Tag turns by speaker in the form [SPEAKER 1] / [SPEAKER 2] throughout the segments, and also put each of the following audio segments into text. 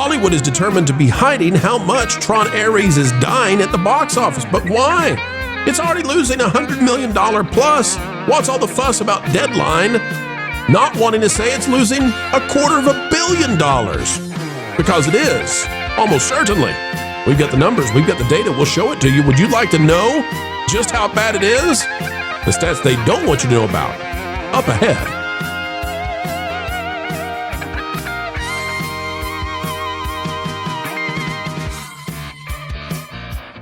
[SPEAKER 1] Hollywood is determined to be hiding how much Tron Ares is dying at the box office. But why? It's already losing $100 million plus. What's all the fuss about Deadline not wanting to say it's losing $250 million? Because it is, almost certainly. We've got the numbers, we've got the data, we'll show it to you. Would you like to know just how bad it is? The stats they don't want you to know about. Up ahead.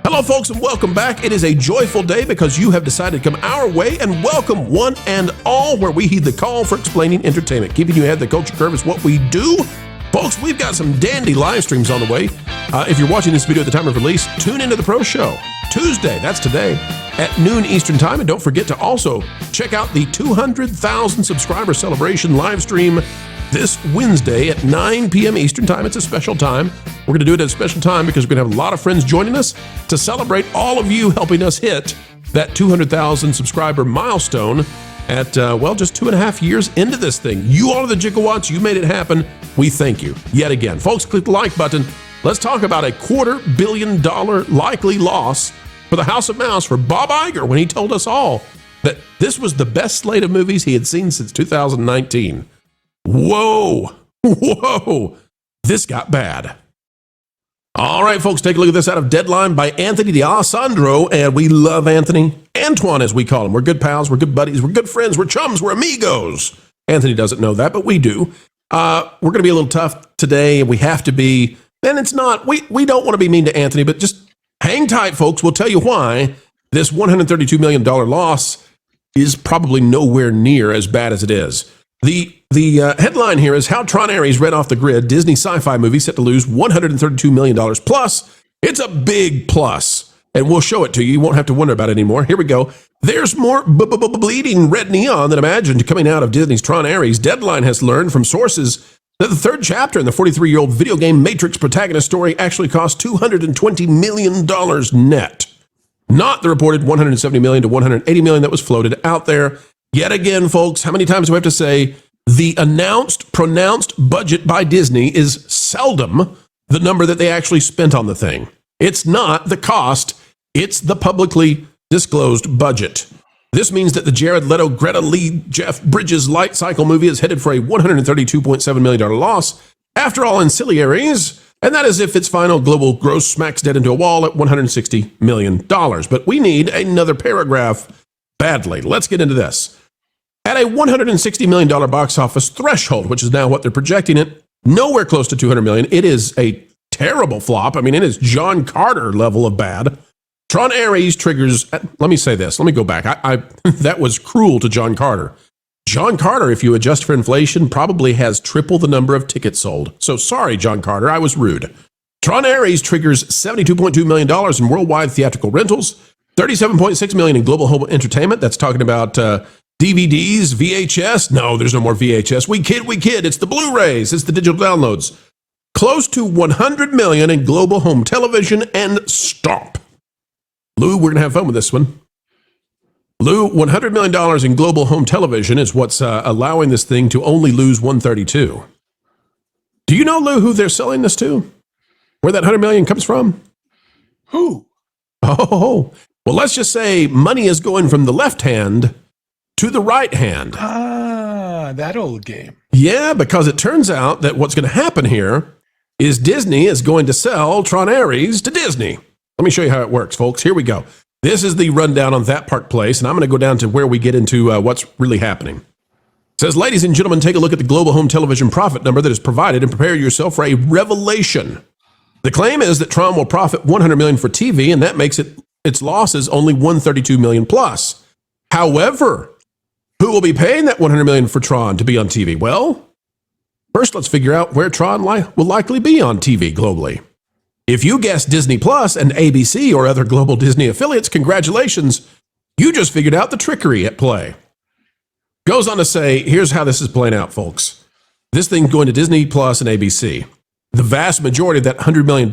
[SPEAKER 1] Hello, folks, and welcome back. It is a joyful day because you have decided to come our way, and welcome one and all, where we heed the call for explaining entertainment. Keeping you ahead of the culture curve is what we do. Folks, we've got some dandy live streams on the way. If you're watching this video at the time of release, tune into the Pro Show. Tuesday, that's today, at noon Eastern Time. And don't forget to also check out the 200,000 subscriber celebration live stream this Wednesday at 9 p.m. Eastern Time. It's a special time. We're going to do it at a special time because we're going to have a lot of friends joining us to celebrate all of you helping us hit that 200,000 subscriber milestone at, just 2.5 years into this thing. You all are the gigawatts. You made it happen. We thank you yet again. Folks, click the like button. Let's talk about a $250 million likely loss for the House of Mouse for Bob Iger when he told us all that this was the best slate of movies he had seen since 2019. Whoa, this got bad. All right, folks, take a look at this out of Deadline by Anthony D'Alessandro, and we love Anthony. Antoine, as we call him. We're good pals, we're good buddies, we're good friends, we're chums, we're amigos. Anthony doesn't know that, but we do. We're going to be a little tough today, and we have to be. And it's not, we don't want to be mean to Anthony, but just hang tight, folks. We'll tell you why this $132 million loss is probably nowhere near as bad as it is. The headline here is how Tron Ares read off the grid. Disney sci-fi movie set to lose $132 million plus. It's a big plus, and we'll show it to you. You won't have to wonder about it anymore. Here we go. There's more bleeding red neon than imagined coming out of Disney's Tron Ares. Deadline has learned from sources that the third chapter in the 43-year-old video game Matrix protagonist story actually cost $220 million net. Not the reported $170 million to $180 million that was floated out there. Yet again, folks, how many times do we have to say the pronounced budget by Disney is seldom the number that they actually spent on the thing? It's not the cost, it's the publicly disclosed budget. This means that the Jared Leto, Greta Lee, Jeff Bridges light cycle movie is headed for a $132.7 million loss after all ancillaries, and that is if its final global gross smacks dead into a wall at $160 million. But we need another paragraph badly. Let's get into this. At a $160 million box office threshold, which is now what they're projecting it, nowhere close to $200 million. It is a terrible flop. I mean, it is John Carter level of bad. Tron Ares triggers, let me say this, let me go back. That was cruel to John Carter. John Carter, if you adjust for inflation, probably has triple the number of tickets sold. So sorry, John Carter, I was rude. Tron Ares triggers $72.2 million in worldwide theatrical rentals, $37.6 million in global home entertainment. That's talking about DVDs, VHS. No, there's no more VHS. We kid. It's the Blu-rays. It's the digital downloads. Close to $100 million in global home television and stop. Lou, we're going to have fun with this one. Lou, $100 million in global home television is what's allowing this thing to only lose 132. Do you know, Lou, who they're selling this to? Where that $100 million comes from?
[SPEAKER 2] Who?
[SPEAKER 1] Oh, well, let's just say money is going from the left hand to the right hand.
[SPEAKER 2] Ah, that old game.
[SPEAKER 1] Yeah, because it turns out that what's going to happen here is Disney is going to sell Tron Ares to Disney. Let me show you how it works, folks. Here we go. This is the rundown on that Park Place, and I'm going to go down to where we get into what's really happening. It says, ladies and gentlemen, take a look at the global home television profit number that is provided and prepare yourself for a revelation. The claim is that Tron will profit $100 million for TV, and that makes its losses only $132 million plus. However, who will be paying that $100 million for Tron to be on TV? Well, first let's figure out where Tron will likely be on TV globally. If you guess Disney Plus and ABC or other global Disney affiliates, congratulations, you just figured out the trickery at play. Goes on to say, here's how this is playing out, folks. This thing's going to Disney Plus and ABC. The vast majority of that $100 million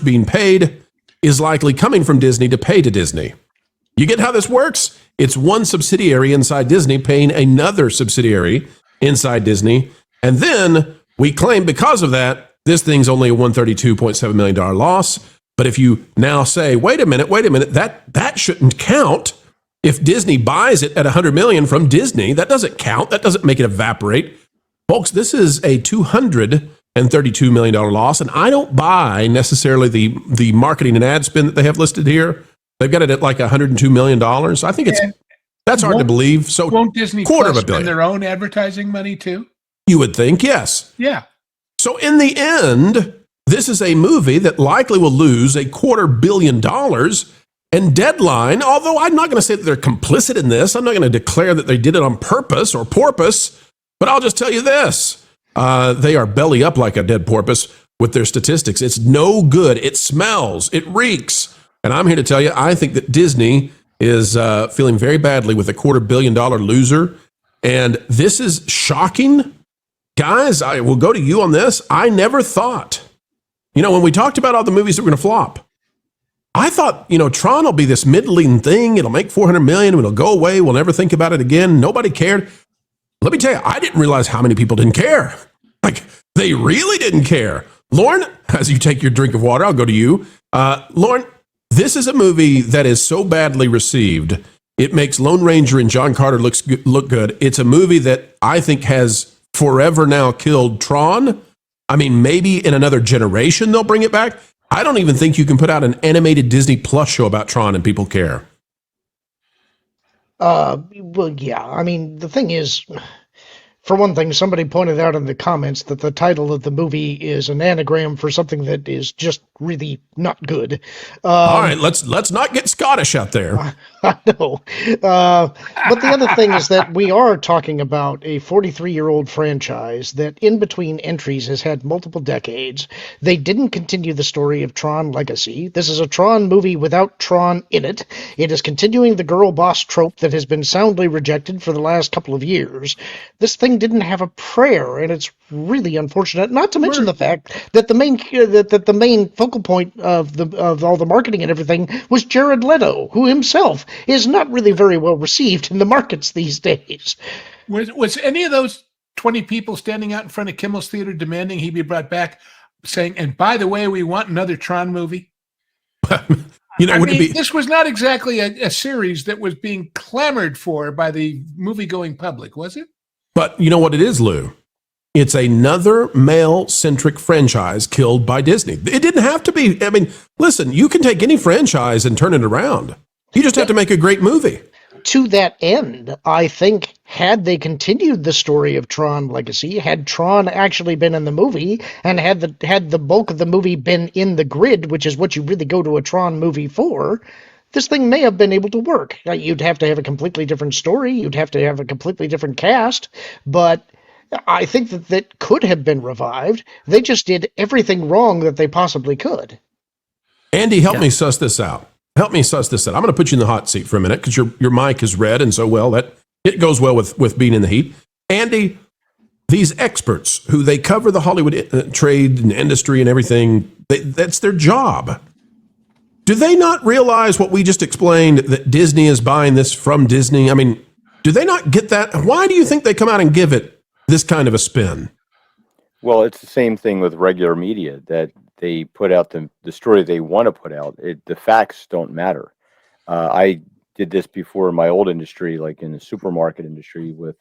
[SPEAKER 1] being paid is likely coming from Disney to pay to Disney. You get how this works? It's one subsidiary inside Disney paying another subsidiary inside Disney, and then we claim because of that, This thing's only a $132.7 million loss. But if you now say, wait a minute, that shouldn't count. If Disney buys it at $100 million from Disney, that doesn't count. That doesn't make it evaporate. Folks, this is a $232 million loss, and I don't buy necessarily the marketing and ad spend that they have listed here. They've got it at like $102 million. I think that's hard to believe. So
[SPEAKER 2] won't Disney
[SPEAKER 1] quarter
[SPEAKER 2] Plus
[SPEAKER 1] of $1 billion.
[SPEAKER 2] spend their own advertising money too?
[SPEAKER 1] You would think, yes.
[SPEAKER 2] Yeah.
[SPEAKER 1] So in the end, this is a movie that likely will lose $250 million. And Deadline, although I'm not going to say that they're complicit in this, I'm not going to declare that they did it on purpose or porpoise, but I'll just tell you this. They are belly up like a dead porpoise with their statistics. It's no good. It smells. It reeks. And I'm here to tell you, I think that Disney is feeling very badly with a $250 million loser. And this is shocking. Guys, I will go to you on this. I never thought, when we talked about all the movies that were going to flop, I thought, Tron will be this middling thing. It'll make $400 million. It'll go away. We'll never think about it again. Nobody cared. Let me tell you, I didn't realize how many people didn't care. Like, they really didn't care. Lauren, as you take your drink of water, I'll go to you. Lauren, this is a movie that is so badly received. It makes Lone Ranger and John Carter look good. It's a movie that I think has forever now killed Tron. I mean, maybe in another generation they'll bring it back. I don't even think you can put out an animated Disney Plus show about Tron and people care.
[SPEAKER 3] Well, yeah. I mean, the thing is, for one thing, somebody pointed out in the comments that the title of the movie is an anagram for something that is just really not good.
[SPEAKER 1] All right, let's not get Scottish out there.
[SPEAKER 3] I know. But the other thing is that we are talking about a 43-year-old franchise that in between entries has had multiple decades. They didn't continue the story of Tron Legacy. This is a Tron movie without Tron in it. It is continuing the girl boss trope that has been soundly rejected for the last couple of years. This thing didn't have a prayer, and it's really unfortunate. Not to mention the fact that the main focal point of all the marketing and everything was Jared Leto, who himself is not really very well received in the markets these days.
[SPEAKER 2] Was any of those 20 people standing out in front of Kimmel's Theater demanding he be brought back, saying, and by the way, we want another Tron movie? This was not exactly a series that was being clamored for by the movie-going public, was it?
[SPEAKER 1] But you know what it is, Lou? It's another male-centric franchise killed by Disney. It didn't have to be. I mean, listen, you can take any franchise and turn it around. You just have to make a great movie.
[SPEAKER 3] To that end, I think, had they continued the story of Tron Legacy, had Tron actually been in the movie, and had the bulk of the movie been in the grid, which is what you really go to a Tron movie for, this thing may have been able to work. You'd have to have a completely different story. You'd have to have a completely different cast. But I think that could have been revived. They just did everything wrong that they possibly could.
[SPEAKER 1] Andy, help me suss this out. I'm going to put you in the hot seat for a minute because your mic is red, and so that it goes well with being in the heat. Andy, these experts who they cover the Hollywood trade and industry and everything, that's their job. Do they not realize what we just explained, that Disney is buying this from Disney? I mean, do they not get that? Why do you think they come out and give it this kind of a spin?
[SPEAKER 4] Well, it's the same thing with regular media, that they put out the story they want to put out. The facts don't matter. I did this before in my old industry, like in the supermarket industry, with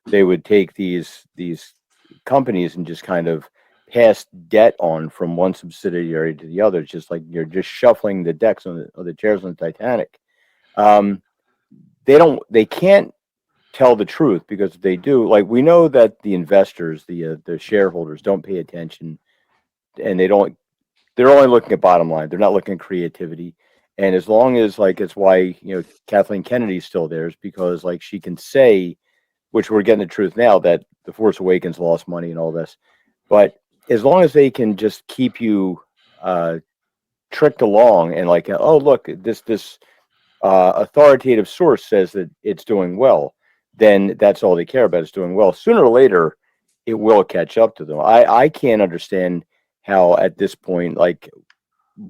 [SPEAKER 4] they would take these companies and just kind of pass debt on from one subsidiary to the other. It's just like you're just shuffling the decks on the chairs on the Titanic. They can't tell the truth, because if they do, like, we know that the investors, the shareholders, don't pay attention, and they're only looking at bottom line. They're not looking at creativity. And as long as, like, it's why Kathleen Kennedy's still there, is because, like, she can say, which we're getting the truth now, that The Force Awakens lost money and all this, but as long as they can just keep you tricked along and like, oh, look, this authoritative source says that it's doing well, then that's all they care about, is doing well. Sooner or later, it will catch up to them. I can't understand how at this point, like,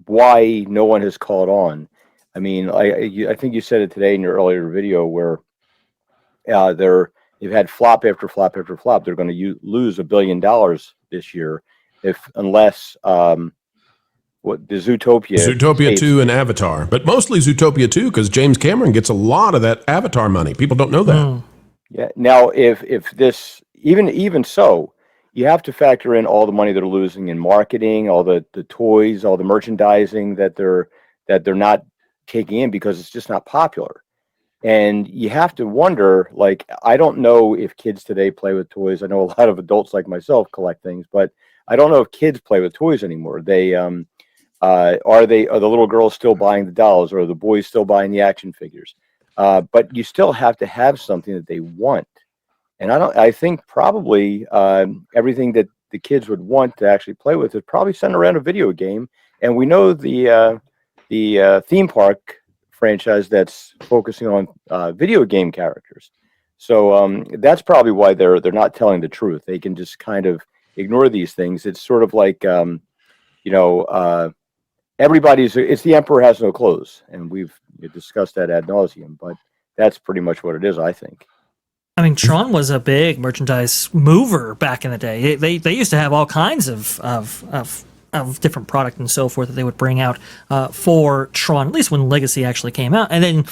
[SPEAKER 4] why no one has caught on. I mean, I think you said it today in your earlier video where they've had flop after flop after flop. They're going to lose $1 billion this year. unless what the
[SPEAKER 1] Zootopia 2 and Avatar, but mostly Zootopia 2 because James Cameron gets a lot of that Avatar money. People don't know that.
[SPEAKER 4] Yeah. Now, if this even so, you have to factor in all the money they're losing in marketing, all the toys, all the merchandising that they're not taking in because it's just not popular. And you have to wonder, like, I don't know if kids today play with toys. I know a lot of adults like myself collect things, but I don't know if kids play with toys anymore. They are the little girls still buying the dolls, or are the boys still buying the action figures? But you still have to have something that they want. And I think probably everything that the kids would want to actually play with is probably centered around a video game. And we know the theme park franchise that's focusing on video game characters. So that's probably why they're not telling the truth. They can just kind of ignore these things. It's sort of like it's the emperor has no clothes, and we've discussed that ad nauseum. But that's pretty much what it is, I think.
[SPEAKER 5] I mean, Tron was a big merchandise mover back in the day. They used to have all kinds of different product and so forth that they would bring out for Tron, at least when Legacy actually came out. And then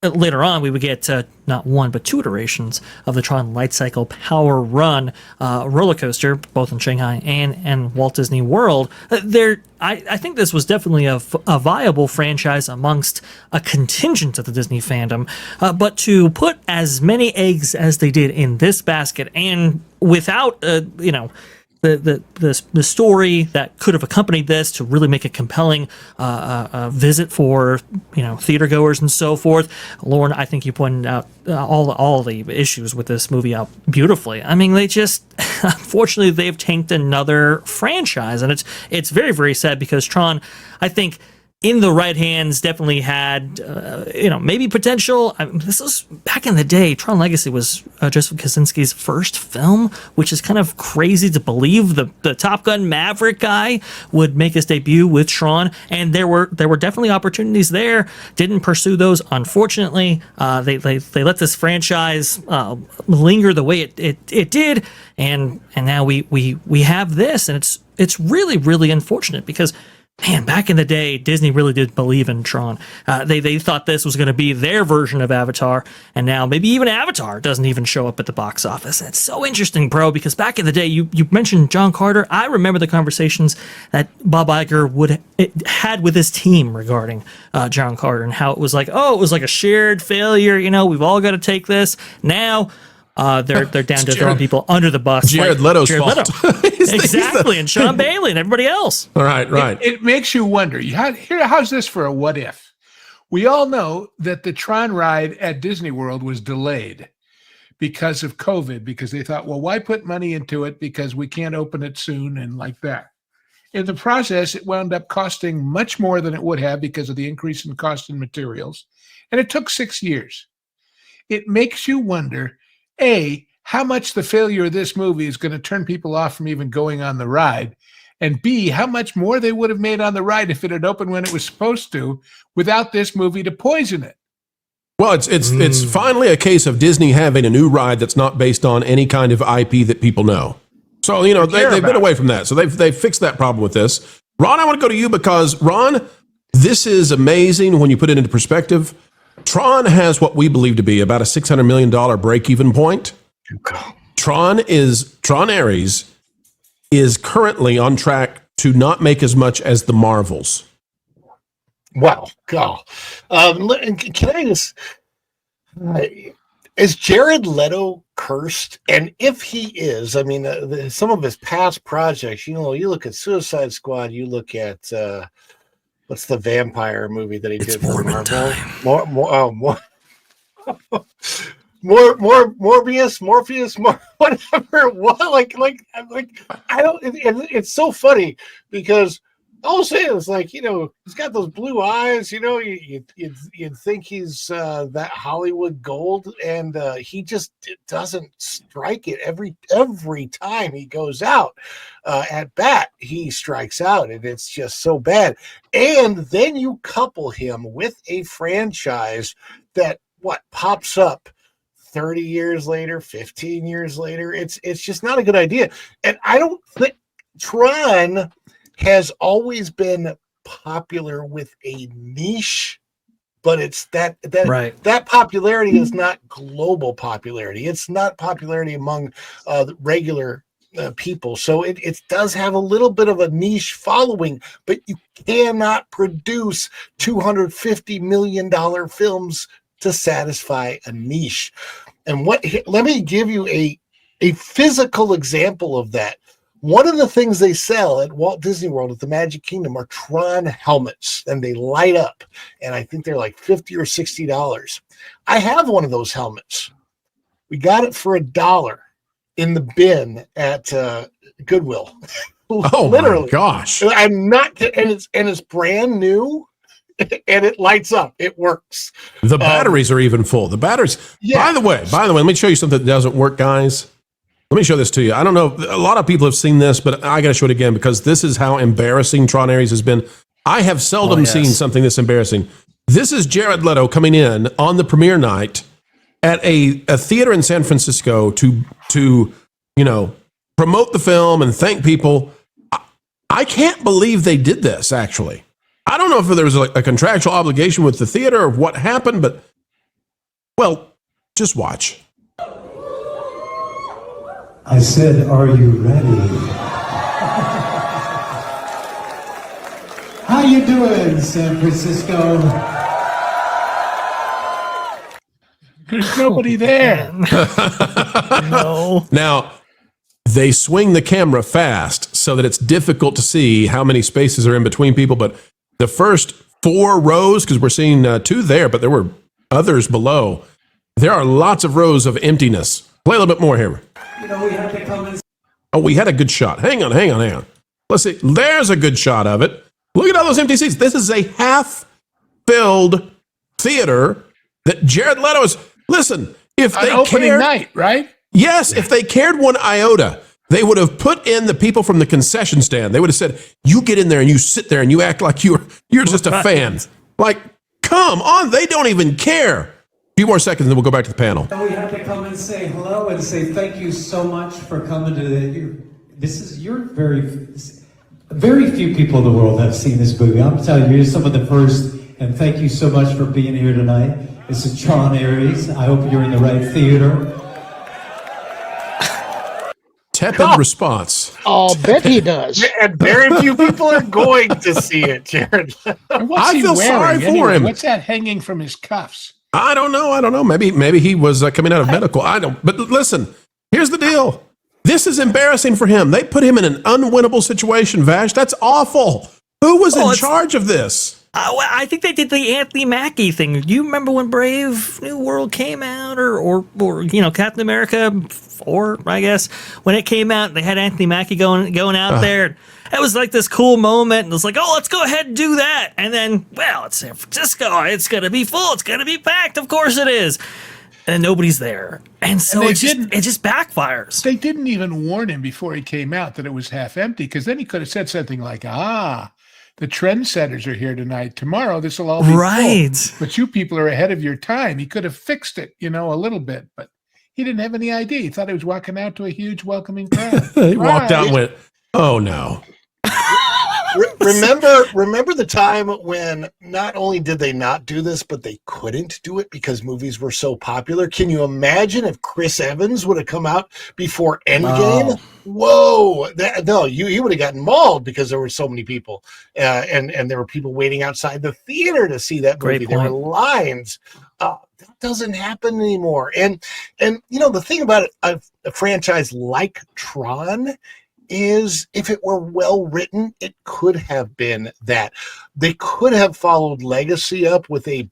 [SPEAKER 5] later on, we would get not one, but two iterations of the Tron Light Cycle Power Run roller coaster, both in Shanghai and Walt Disney World. I think this was definitely a viable franchise amongst a contingent of the Disney fandom. But to put as many eggs as they did in this basket, and without, the story that could have accompanied this to really make a compelling visit for theater goers and so forth. Lauren, I think you pointed out all the issues with this movie out beautifully. I mean, they just unfortunately they've tanked another franchise, and it's very, very sad because Tron, I think, in the right hands, definitely had, maybe potential. I mean, this was back in the day. Tron Legacy was Joseph Kosinski's first film, which is kind of crazy to believe. The Top Gun Maverick guy would make his debut with Tron, and there were definitely opportunities there. Didn't pursue those, unfortunately. They let this franchise linger the way it did, and now we have this, and it's really, really unfortunate because, man, back in the day, Disney really did believe in Tron. They thought this was going to be their version of Avatar, and now maybe even Avatar doesn't even show up at the box office. And it's so interesting, bro, because back in the day, you mentioned John Carter. I remember the conversations that Bob Iger had with his team regarding John Carter and how it was like a shared failure. We've all got to take this. Now, they're down to throwing people under the bus.
[SPEAKER 1] Jared Leto's fault.
[SPEAKER 5] Exactly, and Sean Bailey and everybody else.
[SPEAKER 1] All right.
[SPEAKER 2] It makes you wonder. How's this for a what if? We all know that the Tron ride at Disney World was delayed because of COVID, because they thought, well, why put money into it because we can't open it soon and like that. In the process, it wound up costing much more than it would have because of the increase in cost in materials, and it took 6 years. It makes you wonder, A, how much the failure of this movie is going to turn people off from even going on the ride, and B, how much more they would have made on the ride if it had opened when it was supposed to without this movie to poison it.
[SPEAKER 1] Well, it's finally a case of Disney having a new ride that's not based on any kind of IP that people know. So, they've been away from that. So they've fixed that problem with this. Ron, I want to go to you because, Ron, this is amazing when you put it into perspective. Tron has what we believe to be about a $600 million break-even point. Tron Ares is currently on track to not make as much as the Marvels.
[SPEAKER 6] Wow, God. Can I just... is Jared Leto cursed? And if he is, I mean, some of his past projects, you look at Suicide Squad, you look at... what's the vampire movie that he did for Marvel? Morbius, Morpheus, whatever. What? Like, I don't. It's so funny because all I'm saying is he's got those blue eyes. You'd think he's that Hollywood gold, and he just doesn't strike it every time he goes out at bat. He strikes out, and it's just so bad. And then you couple him with a franchise that pops up 30 years later, 15 years later. It's just not a good idea. And I don't think Tron has always been popular with a niche, but it's that popularity is not global popularity. It's not popularity among the regular people. So it does have a little bit of a niche following, but you cannot produce $250 million films to satisfy a niche. And let me give you a physical example of that. One of the things they sell at Walt Disney World at the Magic Kingdom are Tron helmets, and they light up. And I think they're like $50 or $60. I have one of those helmets. We got it for $1 in the bin at Goodwill.
[SPEAKER 1] Oh, literally! My gosh,
[SPEAKER 6] I'm not, and it's brand new, and it lights up. It works.
[SPEAKER 1] The batteries are even full. The batteries. Yeah. By the way, let me show you something that doesn't work, guys. Let me show this to you. I don't know. A lot of people have seen this, but I got to show it again because this is how embarrassing Tron Ares has been. I have seldom seen something this embarrassing. This is Jared Leto coming in on the premiere night at a theater in San Francisco to promote the film and thank people. I can't believe they did this, actually. I don't know if there was a contractual obligation with the theater or what happened, but, well, just watch.
[SPEAKER 7] I said, are you ready? How you doing, San Francisco?
[SPEAKER 2] There's nobody there.
[SPEAKER 5] No.
[SPEAKER 1] Now, they swing the camera fast so that it's difficult to see how many spaces are in between people, but the first 4 rows, because we're seeing 2 there, but there were others below, there are lots of rows of emptiness. Play a little bit more here.
[SPEAKER 7] We had to come and...
[SPEAKER 1] Oh, we had a good shot. Hang on. Let's see. There's a good shot of it. Look at all those empty seats. This is a half-filled theater that Jared Leto is... Listen, if they
[SPEAKER 2] opening night, right?
[SPEAKER 1] Yes, if they cared one iota, they would have put in the people from the concession stand. They would have said, you get in there and you sit there and you act like you're just a fan. Like, come on. They don't even care. A few more seconds, then we'll go back to the panel.
[SPEAKER 7] We have to come and say hello and say thank you so much for coming to very few people in the world have seen this movie. I'm telling you, you're some of the first, and thank you so much for being here tonight. This is Tron Ares. I hope you're in the right theater.
[SPEAKER 1] Tepid response.
[SPEAKER 3] I'll bet he does.
[SPEAKER 6] And very few people are going to see it, Jared.
[SPEAKER 2] What's he
[SPEAKER 1] feel
[SPEAKER 2] wearing
[SPEAKER 1] sorry for
[SPEAKER 2] anyway?
[SPEAKER 1] him.
[SPEAKER 2] What's that hanging from his cuffs?
[SPEAKER 1] I don't know. Maybe he was coming out of medical. I don't. But listen, here's the deal. This is embarrassing for him. They put him in an unwinnable situation, Vash. That's awful. Who was in charge of this?
[SPEAKER 5] I think they did the Anthony Mackie thing. Do you remember when Brave New World came out, or Captain America 4, I guess, when it came out? They had Anthony Mackie going out there. It was like this cool moment, and it was like, oh, let's go ahead and do that. And then, well, it's San Francisco. It's going to be full. It's going to be packed. Of course it is. And nobody's there. And so it just backfires.
[SPEAKER 2] They didn't even warn him before he came out that it was half empty, because then he could have said something like, the trendsetters are here tonight. Tomorrow, this will all be
[SPEAKER 5] right.
[SPEAKER 2] full. But you people are ahead of your time. He could have fixed it, a little bit, but he didn't have any idea. He thought he was walking out to a huge welcoming crowd.
[SPEAKER 1] He walked out and went, oh no.
[SPEAKER 6] Remember the time when not only did they not do this, but they couldn't do it because movies were so popular? Can you imagine if Chris Evans would have come out before Endgame? Oh. Whoa! He would have gotten mauled because there were so many people, and there were people waiting outside the theater to see that movie. There were lines. That doesn't happen anymore. And the thing about a franchise like Tron is, if it were well written, it could have been that. They could have followed Legacy up with a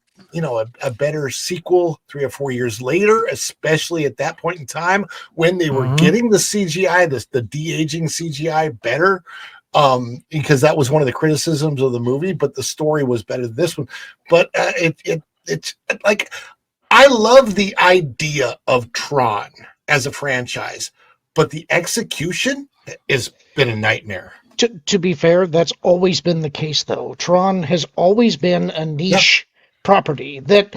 [SPEAKER 6] better sequel 3 or 4 years later, especially at that point in time when they were getting the CGI, the de-aging CGI better, because that was one of the criticisms of the movie, but the story was better than this one. But it's like, I love the idea of Tron as a franchise, but the execution has been a nightmare.
[SPEAKER 3] To be fair, that's always been the case, though. Tron has always been a niche property that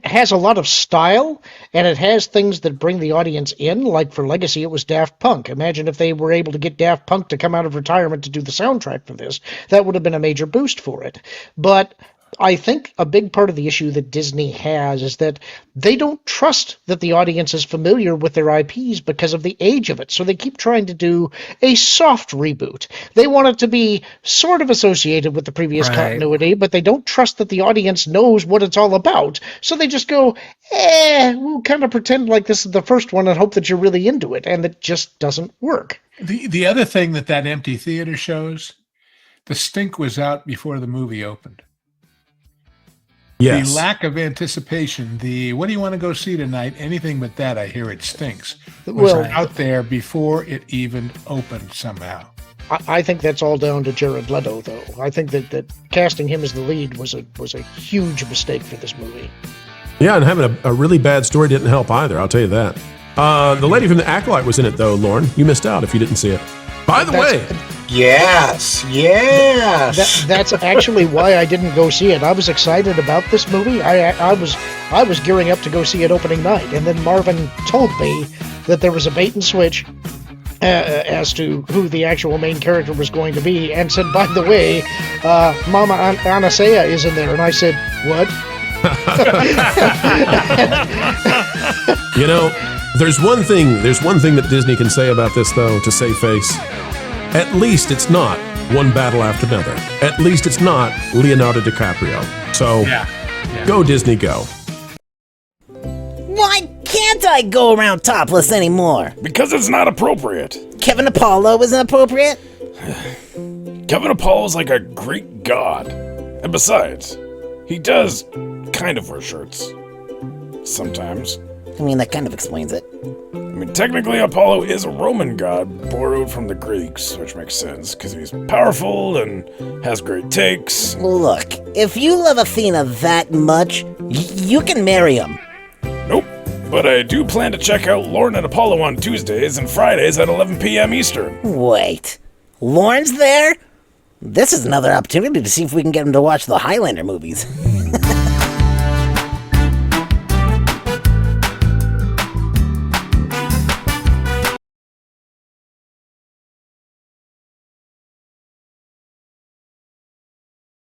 [SPEAKER 3] has a lot of style, and it has things that bring the audience in. Like for Legacy, it was Daft Punk. Imagine if they were able to get Daft Punk to come out of retirement to do the soundtrack for this. That would have been a major boost for it. But I think a big part of the issue that Disney has is that they don't trust that the audience is familiar with their IPs because of the age of it. So they keep trying to do a soft reboot. They want it to be sort of associated with the previous continuity, but they don't trust that the audience knows what it's all about. So they just go, we'll kind of pretend like this is the first one and hope that you're really into it. And it just doesn't work.
[SPEAKER 2] The other thing that empty theater shows, the stink was out before the movie opened.
[SPEAKER 1] Yes.
[SPEAKER 2] The lack of anticipation, what do you want to go see tonight? Anything but that, I hear it stinks, was out there before it even opened somehow.
[SPEAKER 3] I think that's all down to Jared Leto, though. I think that casting him as the lead was a huge mistake for this movie.
[SPEAKER 1] Yeah, and having a really bad story didn't help either, I'll tell you that. The lady from The Acolyte was in it, though, Lauren. You missed out if you didn't see it. By the way...
[SPEAKER 6] Yes.
[SPEAKER 3] That's actually why I didn't go see it. I was excited about this movie. I was gearing up to go see it opening night, and then Marvin told me that there was a bait and switch as to who the actual main character was going to be, and said, by the way, Mama Anasea is in there. And I said, what?
[SPEAKER 1] You know, there's one thing that Disney can say about this, though, to save face. At least it's not one battle after another. At least it's not Leonardo DiCaprio. So, Go Disney, go.
[SPEAKER 8] Why can't I go around topless anymore?
[SPEAKER 9] Because it's not appropriate.
[SPEAKER 8] Kevin Apollo isn't appropriate?
[SPEAKER 9] Kevin Apollo's like a Greek god. And besides, he does kind of wear shirts. Sometimes.
[SPEAKER 8] I mean, that kind of explains it.
[SPEAKER 9] I mean, technically, Apollo is a Roman god borrowed from the Greeks, which makes sense, because he's powerful and has great takes.
[SPEAKER 8] Look, if you love Athena that much, you can marry him.
[SPEAKER 9] Nope, but I do plan to check out Lauren and Apollo on Tuesdays and Fridays at 11 p.m. Eastern.
[SPEAKER 8] Wait, Lauren's there? This is another opportunity to see if we can get him to watch the Highlander movies.